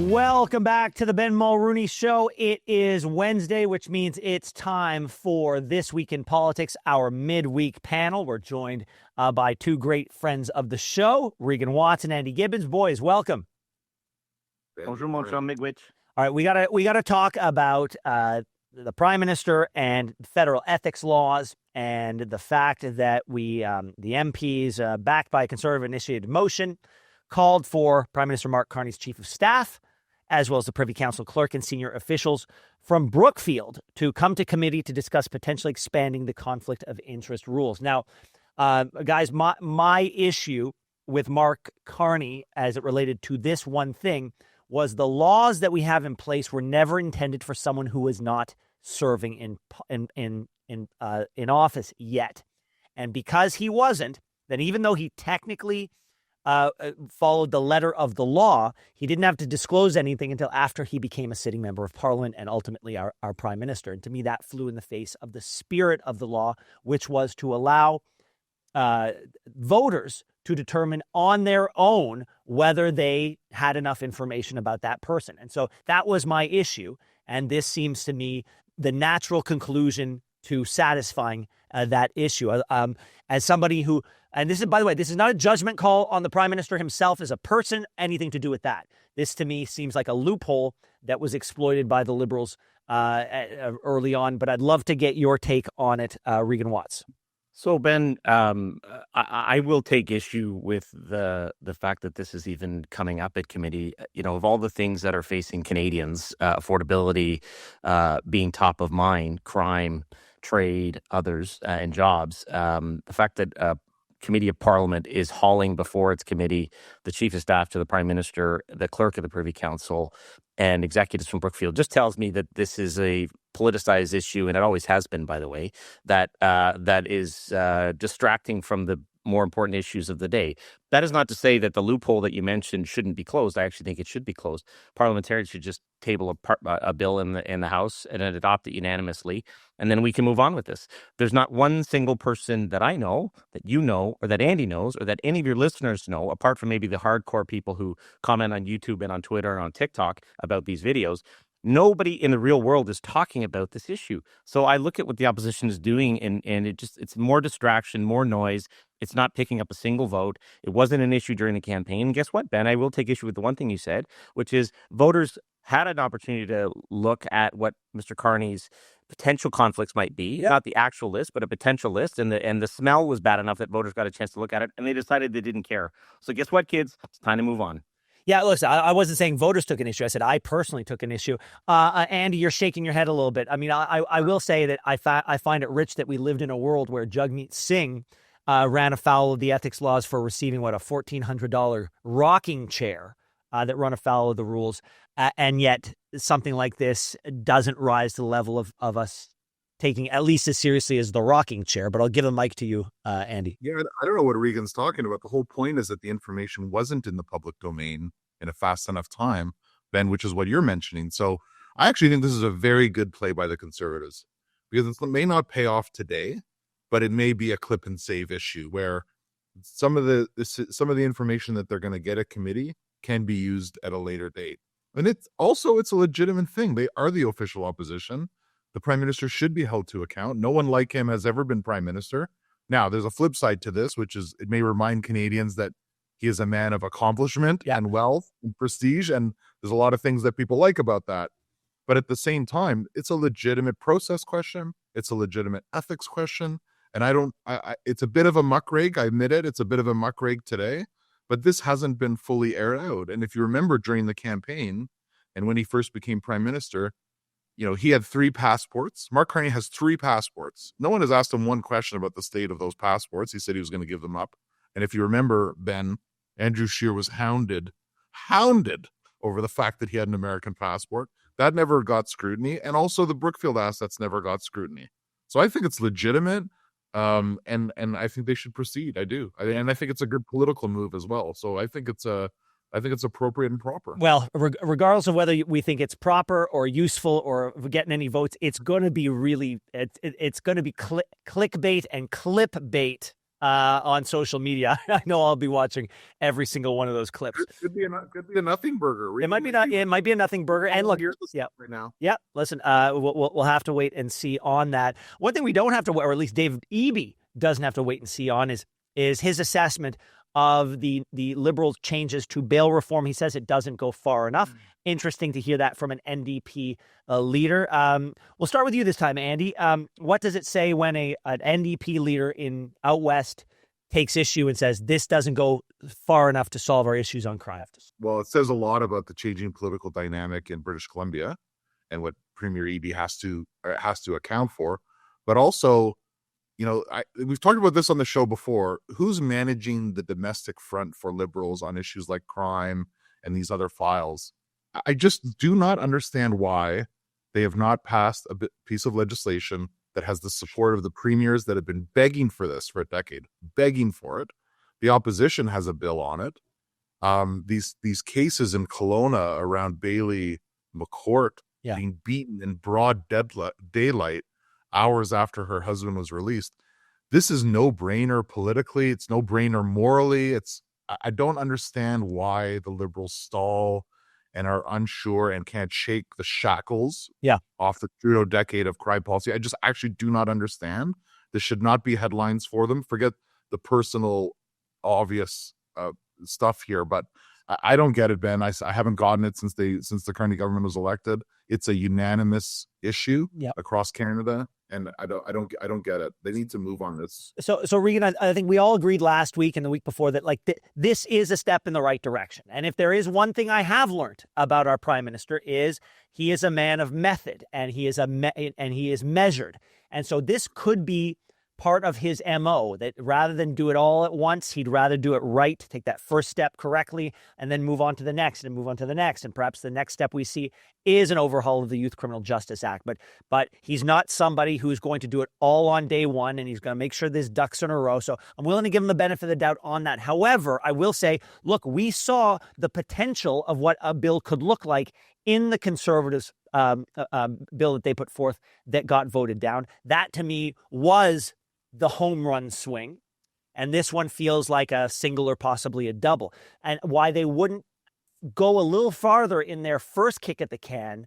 Welcome back to the Ben Mulroney Show. It is Wednesday, which means it's time for This Week in Politics, our midweek panel. We're joined by two great friends of the show, Regan and Andy Gibbons. Boys, welcome. Bonjour, mon cher Miigwech. All right, we gotta talk about the Prime Minister and federal ethics laws, and the fact that the MPs, backed by a Conservative-initiated motion, called for Prime Minister Mark Carney's chief of staff, as well as the Privy Council clerk and senior officials from Brookfield, to come to committee to discuss potentially expanding the conflict of interest rules. Now, guys, my issue with Mark Carney, as it related to this one thing, was the laws that we have in place were never intended for someone who was not serving in office yet. And because he wasn't, then even though he technically followed the letter of the law, he didn't have to disclose anything until after he became a sitting member of parliament and ultimately our prime minister. And to me, that flew in the face of the spirit of the law, which was to allow voters to determine on their own whether they had enough information about that person. And so that was my issue. And this seems to me the natural conclusion to satisfying that issue. As somebody who, and this is, by the way, this is not a judgment call on the Prime Minister himself as a person, anything to do with that. This to me seems like a loophole that was exploited by the Liberals early on, but I'd love to get your take on it, Regan Watts. So, Ben, I will take issue with the fact that this is even coming up at committee. You know, of all the things that are facing Canadians, affordability being top of mind, crime, trade, others, and jobs, the fact that Committee of Parliament is hauling before its committee the Chief of Staff to the Prime Minister, the Clerk of the Privy Council, and executives from Brookfield just tells me that this is a politicized issue, and it always has been, by the way, that is distracting from the more important issues of the day. That is not to say that the loophole that you mentioned shouldn't be closed. I actually think it should be closed. Parliamentarians should just table a bill in the House and then adopt it unanimously, and then we can move on with this. There's not one single person that I know, that you know, or that Andy knows, or that any of your listeners know, apart from maybe the hardcore people who comment on YouTube and on Twitter and on TikTok about these videos. Nobody in the real world is talking about this issue. So I look at what the opposition is doing, and it's more distraction, more noise. It's not picking up a single vote. It wasn't an issue during the campaign. And guess what, Ben? I will take issue with the one thing you said, which is voters had an opportunity to look at what Mr. Carney's potential conflicts might be, not the actual list, but a potential list. And the smell was bad enough that voters got a chance to look at it, and they decided they didn't care. So guess what, kids? It's time to move on. Yeah, listen, I wasn't saying voters took an issue. I said I personally took an issue. Andy, you're shaking your head a little bit. I mean, I will say that I find it rich that we lived in a world where Jagmeet Singh ran afoul of the ethics laws for receiving, a $1,400 rocking chair that run afoul of the rules. And yet something like this doesn't rise to the level of us taking at least as seriously as the rocking chair. But I'll give the mic to you, Andy. Yeah, I don't know what Regan's talking about. The whole point is that the information wasn't in the public domain in a fast enough time, Ben, which is what you're mentioning. So I actually think this is a very good play by the Conservatives, because it may not pay off today, but it may be a clip and save issue where some of the information that they're going to get at committee can be used at a later date. And it's a legitimate thing. They are the official opposition. The Prime Minister should be held to account. No one like him has ever been Prime Minister. Now, there's a flip side to this, which is it may remind Canadians that he is a man of accomplishment and wealth and prestige, and there's a lot of things that people like about that. But at the same time, it's a legitimate process question. It's a legitimate ethics question. And it's a bit of a muckrake. I admit it. It's a bit of a muckrake today, but this hasn't been fully aired out. And if you remember during the campaign and when he first became Prime Minister, he had 3 passports. Mark Carney has 3 passports. No one has asked him one question about the state of those passports. He said he was going to give them up. And if you remember, Ben, Andrew Scheer was hounded over the fact that he had an American passport. That never got scrutiny. And also the Brookfield assets never got scrutiny. So I think it's legitimate. And I think they should proceed. I do. And I think it's a good political move as well. So I think it's appropriate and proper. Well, regardless of whether we think it's proper or useful or getting any votes, it's going to be really, it's going to be clickbait and clipbait on social media. I know I'll be watching every single one of those clips. Could be a nothing burger. It might be not. It might be a nothing burger. And look, here's the yeah, right now. yeah. Listen, we'll have to wait and see on that. One thing we don't have to, or at least David Eby doesn't have to wait and see on, is his assessment of the Liberals' changes to bail reform. He says it doesn't go far enough. Interesting to hear that from an NDP leader. We'll start with you this time, Andy. What does it say when an NDP leader in out west takes issue and says this doesn't go far enough to solve our issues on crime? Well, it says a lot about the changing political dynamic in British Columbia and what Premier Eby has to account for, but also, we've talked about this on the show before. Who's managing the domestic front for Liberals on issues like crime and these other files? I just do not understand why they have not passed a piece of legislation that has the support of the premiers that have been begging for this for a decade, begging for it. The opposition has a bill on it. These cases in Kelowna around Bailey McCourt being beaten in broad daylight hours after her husband was released. This is no brainer politically. It's no brainer morally. I don't understand why the Liberals stall and are unsure and can't shake the shackles off the Trudeau decade of crime policy. I just actually do not understand. This should not be headlines for them. Forget the personal, obvious stuff here, but I don't get it, Ben. I haven't gotten it since the Carney government was elected. It's a unanimous issue across Canada, and I don't get it. They need to move on this. So Regan, I think we all agreed last week and the week before that this is a step in the right direction. And if there is one thing I have learned about our prime minister is he is a man of method, and he is measured. And so this could be part of his MO, that rather than do it all at once, he'd rather do it right, take that first step correctly, and then move on to the next and move on to the next. And perhaps the next step we see is an overhaul of the Youth Criminal Justice Act. But he's not somebody who's going to do it all on day one, and he's going to make sure there's ducks in a row. So I'm willing to give him the benefit of the doubt on that. However, I will say, look, we saw the potential of what a bill could look like in the Conservatives' bill that they put forth that got voted down. That, to me, was the home run swing. And this one feels like a single or possibly a double. And why they wouldn't go a little farther in their first kick at the can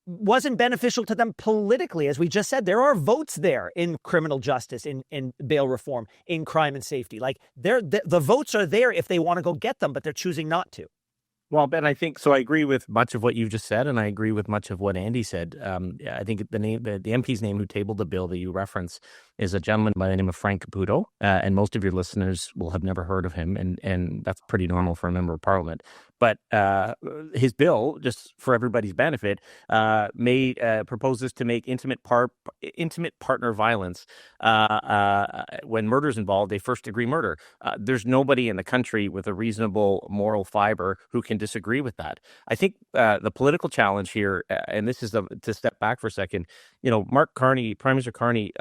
wasn't beneficial to them politically. As we just said, there are votes there in criminal justice, in bail reform, in crime and safety. Like the votes are there if they want to go get them, but they're choosing not to. Well, Ben, I think so. I agree with much of what you've just said, and I agree with much of what Andy said. I think the MP's name who tabled the bill that you reference is a gentleman by the name of Frank Caputo, and most of your listeners will have never heard of him, and that's pretty normal for a member of Parliament. But his bill, just for everybody's benefit, proposes to make intimate partner violence when murder's involved a first-degree murder. There's nobody in the country with a reasonable moral fiber who can disagree with that. I think the political challenge here, and this is to step back for a second, Prime Minister Carney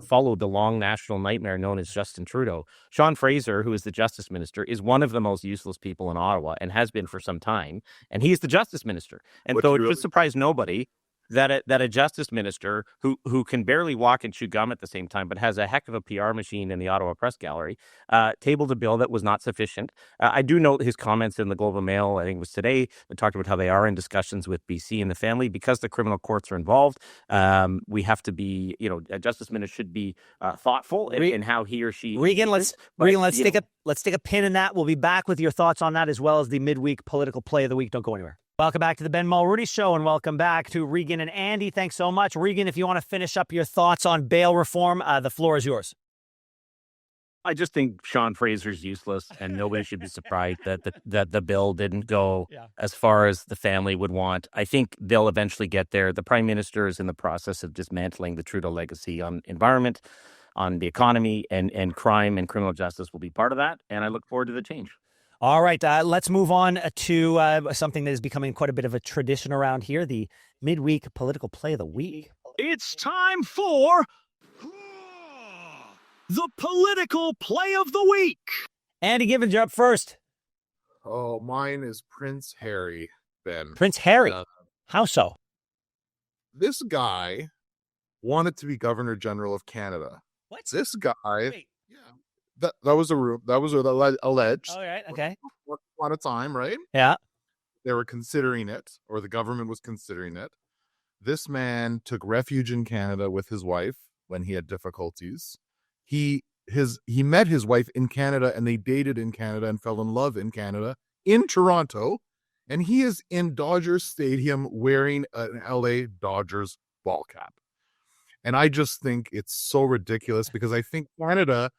followed the long national nightmare known as Justin Trudeau. Sean Fraser, who is the Justice Minister, is one of the most useless people in Ottawa and has been for some time, and he's the Justice Minister. And so it should surprise nobody that a Justice Minister who can barely walk and chew gum at the same time, but has a heck of a PR machine in the Ottawa Press Gallery, tabled a bill that was not sufficient. I do note his comments in the Globe and Mail, I think it was today, that talked about how they are in discussions with BC and the family. Because the criminal courts are involved, we have to be, a Justice Minister should be thoughtful in how he or she... Regan, let's stick a pin in that. We'll be back with your thoughts on that, as well as the midweek political play of the week. Don't go anywhere. Welcome back to the Ben Mulroney Show, and welcome back to Regan and Andy. Thanks so much. Regan, if you want to finish up your thoughts on bail reform, the floor is yours. I just think Sean Fraser's useless, and nobody should be surprised that the bill didn't go as far as the family would want. I think they'll eventually get there. The Prime Minister is in the process of dismantling the Trudeau legacy on environment, on the economy, and crime and criminal justice will be part of that, and I look forward to the change. All right, let's move on to something that is becoming quite a bit of a tradition around here, the midweek political play of the week. It's time for the political play of the week. Andy Gibbons, you're up first. Oh, mine is Prince Harry, Ben. Prince Harry? How so? This guy wanted to be Governor General of Canada. What? This guy... Wait. That was a room. That was alleged. All right. Okay. Once upon a time, right? Yeah. They were considering it, or the government was considering it. This man took refuge in Canada with his wife when he had difficulties. He met his wife in Canada, and they dated in Canada and fell in love in Canada, in Toronto, and he is in Dodgers Stadium wearing an LA Dodgers ball cap. And I just think it's so ridiculous, because I think Canada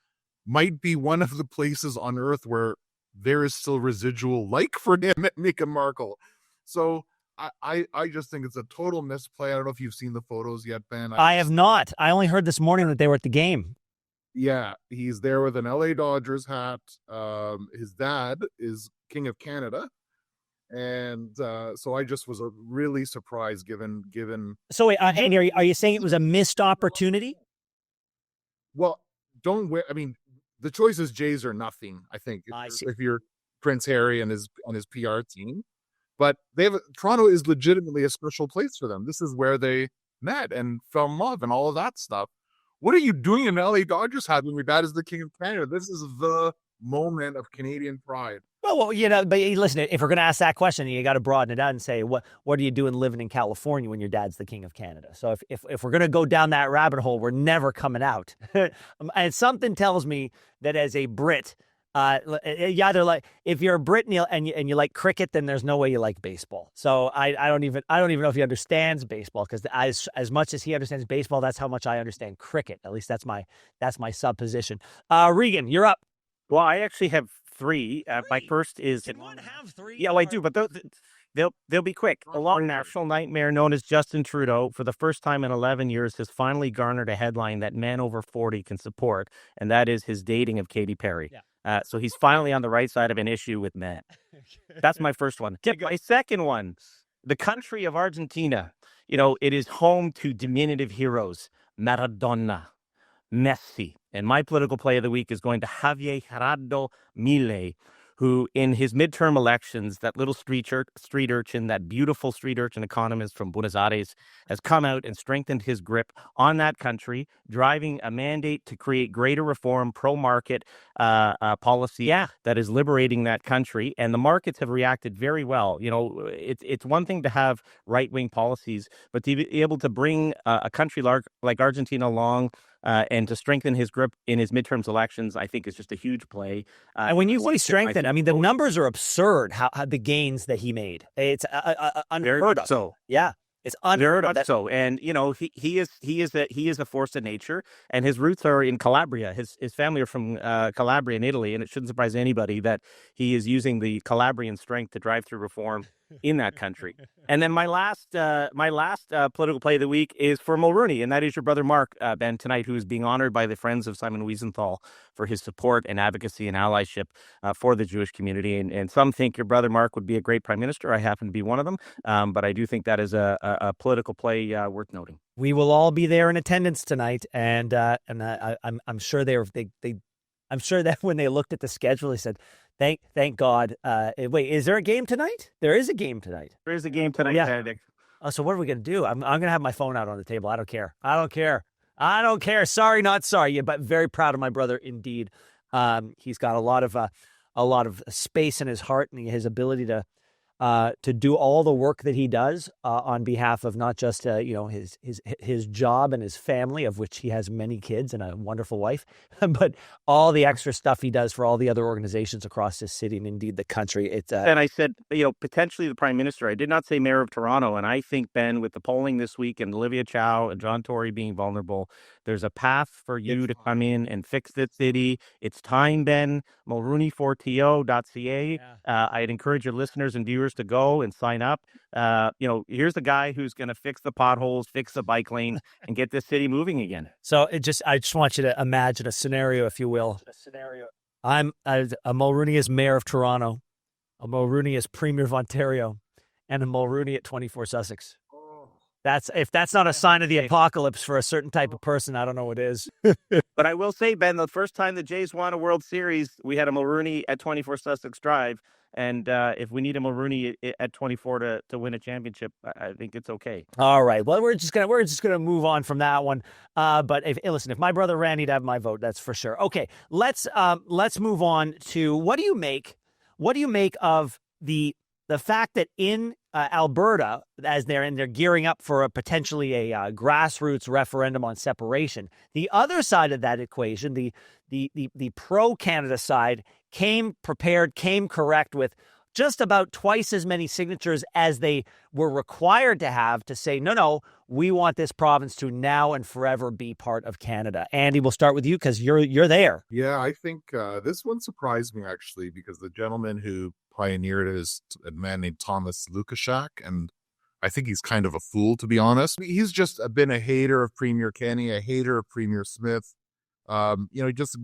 might be one of the places on earth where there is still residual like for him and Meghan Markle. So I just think it's a total misplay. I don't know if you've seen the photos yet, Ben. I have not. I only heard this morning that they were at the game. Yeah, he's there with an LA Dodgers hat. His dad is King of Canada. And so I just was really surprised given. So wait, Andy, are you saying it was a missed opportunity? Well, don't wear. I mean, the choice is Jays or nothing. I think if you're Prince Harry and his PR team, but Toronto is legitimately a special place for them. This is where they met and fell in love and all of that stuff. What are you doing in LA Dodgers hat when your dad is the King of Canada? This is the moment of Canadian pride. Well, you know, but listen, if we're going to ask that question, you got to broaden it out and say, what are you doing living in California when your dad's the King of Canada? So if we're going to go down that rabbit hole, we're never coming out. And something tells me that as a Brit, you either like, if you're a Brit and you like cricket, then there's no way you like baseball. So I don't even know if he understands baseball, because as much as he understands baseball, that's how much I understand cricket. At least that's my supposition. Regan, you're up. Well, I actually have three. My first is... Can one have three? Yeah, well, I do, but they'll be quick. A long national nightmare known as Justin Trudeau, for the first time in 11 years, has finally garnered a headline that men over 40 can support, and that is his dating of Katy Perry. Yeah. So he's finally on the right side of an issue with men. That's my first one. My second one, the country of Argentina. You know, it is home to diminutive heroes, Maradona, Messi. And my political play of the week is going to Javier Gerardo Milei, who in his midterm elections, that little street urchin, that beautiful street urchin economist from Buenos Aires, has come out and strengthened his grip on that country, driving a mandate to create greater reform, pro-market policy that is liberating that country. And the markets have reacted very well. You know, it's one thing to have right-wing policies, but to be able to bring a country like Argentina along and to strengthen his grip in his midterms elections, I think is just a huge play. And when you say strengthen, I mean, the numbers are absurd, how the gains that he made. It's unheard of. So. Yeah. It's unheard of. So, and you know, he is a force of nature, and his roots are in Calabria. His family are from Calabria in Italy, and it shouldn't surprise anybody that he is using the Calabrian strength to drive through reform in that country. And then my last political play of the week is for Mulroney, and that is your brother Mark, Ben, tonight, who is being honored by the Friends of Simon Wiesenthal for his support and advocacy and allyship for the Jewish community. And some think your brother Mark would be a great prime minister. I happen to be one of them, but I do think that is a political play worth noting. We will all be there in attendance tonight, and I'm sure I'm sure that when they looked at the schedule, they said, "Thank God." Wait, is there a game tonight? There is a game tonight. There is a game tonight. Yeah. Oh, so what are we gonna do? I'm gonna have my phone out on the table. I don't care. Sorry, not sorry. Yeah, but very proud of my brother indeed. He's got a lot of space in his heart, and his ability to do all the work that he does on behalf of not just his job and his family, of which he has many kids and a wonderful wife, but all the extra stuff he does for all the other organizations across this city and indeed the country. And I said, potentially the prime minister. I did not say mayor of Toronto. And I think, Ben, with the polling this week and Olivia Chow and John Tory being vulnerable, there's a path for you to come in and fix this city. It's time, Ben. Mulroney4to.ca. I'd encourage your listeners and viewers to go and sign up. Here's the guy who's going to fix the potholes, fix the bike lane, and get this city moving again. So I just want you to imagine a scenario, if you will. I'm a Mulroney as mayor of Toronto, a Mulroney as premier of Ontario, and a Mulroney at 24 Sussex. If that's not a sign of the apocalypse for a certain type of person, I don't know what is. But I will say, Ben, the first time the Jays won a World Series, we had a Mulroney at 24 Sussex Drive, And if we need a Mulroney at 24 to win a championship, I think it's okay. All right. Well, we're just gonna move on from that one. But listen, if my brother ran, he'd have my vote. That's for sure. Okay. Let's move on to what do you make of the fact that in Alberta, as they're gearing up for potentially a grassroots referendum on separation, the other side of that equation, the pro-Canada side, came prepared, came correct with just about twice as many signatures as they were required to have to say, no, we want this province to now and forever be part of Canada. Andy, we'll start with you because you're there. Yeah, I think this one surprised me, actually, because the gentleman who pioneered it is a man named Thomas Lukaszak, and I think he's kind of a fool, to be honest. He's just been a hater of Premier Carney, a hater of Premier Smith. He just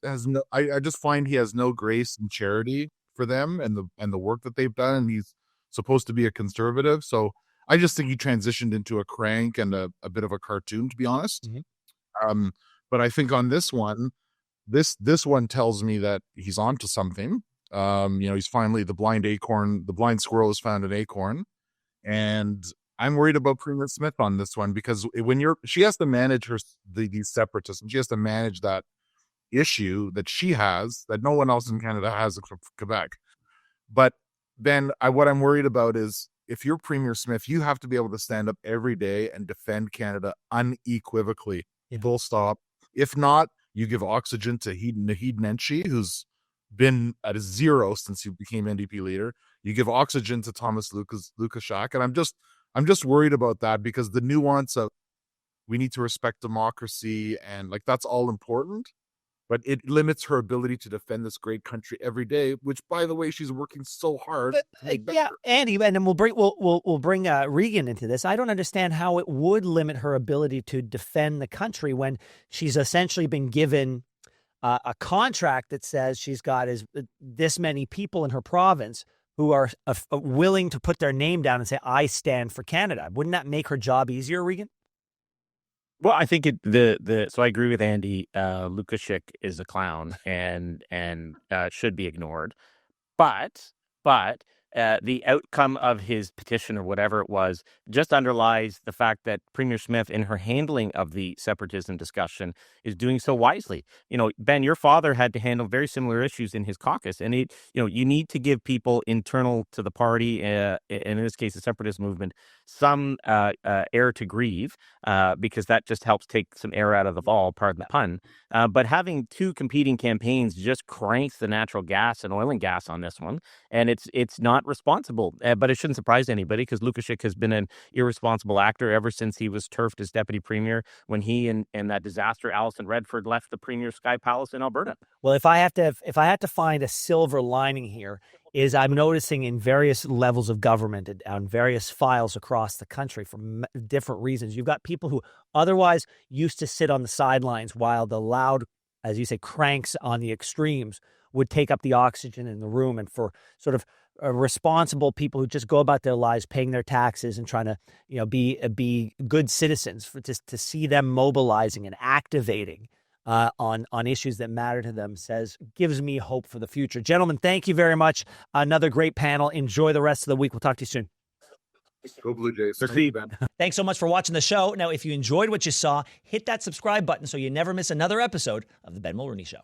has no. I just find he has no grace and charity for them and the work that they've done. And he's supposed to be a conservative, so I just think he transitioned into a crank and a bit of a cartoon, to be honest. Mm-hmm. But I think on this one, this one tells me that he's onto something. He's finally the blind squirrel has found an acorn, and I'm worried about Premier Smith on this one because she has to manage these separatists, and she has to manage that issue that she has that no one else in Canada has except for Quebec. But Ben, what I'm worried about is if you're Premier Smith, you have to be able to stand up every day and defend Canada unequivocally. Yeah. Full stop. If not, you give oxygen to Naheed Nenshi, who's been at a zero since he became NDP leader. You give oxygen to Thomas Lukaszak, and I'm just worried about that because the nuance of we need to respect democracy and that's all important, but it limits her ability to defend this great country every day, which, by the way, she's working so hard. Yeah, Andy, and then we'll bring Regan into this. I don't understand how it would limit her ability to defend the country when she's essentially been given a contract that says she's got this many people in her province who are willing to put their name down and say, I stand for Canada. Wouldn't that make her job easier, Regan? Well, I think so I agree with Andy. Lukaszak is a clown and should be ignored. But the outcome of his petition or whatever it was just underlies the fact that Premier Smith, in her handling of the separatism discussion, is doing so wisely. Ben, your father had to handle very similar issues in his caucus, and you need to give people internal to the party, and in this case, the separatist movement, some air to grieve, because that just helps take some air out of the ball, pardon the pun. But having two competing campaigns just cranks the natural gas and oil and gas on this one, and it's not responsible. But it shouldn't surprise anybody because Lukaszak has been an irresponsible actor ever since he was turfed as deputy premier when he and that disaster Alison Redford left the Premier's Sky Palace in Alberta. Well, if I had to find a silver lining here, is I'm noticing in various levels of government and on various files across the country for different reasons, you've got people who otherwise used to sit on the sidelines while the loud, as you say, cranks on the extremes would take up the oxygen in the room, and for sort of responsible people who just go about their lives paying their taxes and trying to be good citizens, to see them mobilizing and activating on issues that matter to them gives me hope for the future. Gentlemen, thank you very much. Another great panel. Enjoy the rest of the week. We'll talk to you soon. Go Blue Jays. Thanks so much for watching the show. Now, if you enjoyed what you saw, hit that subscribe button so you never miss another episode of The Ben Mulroney Show.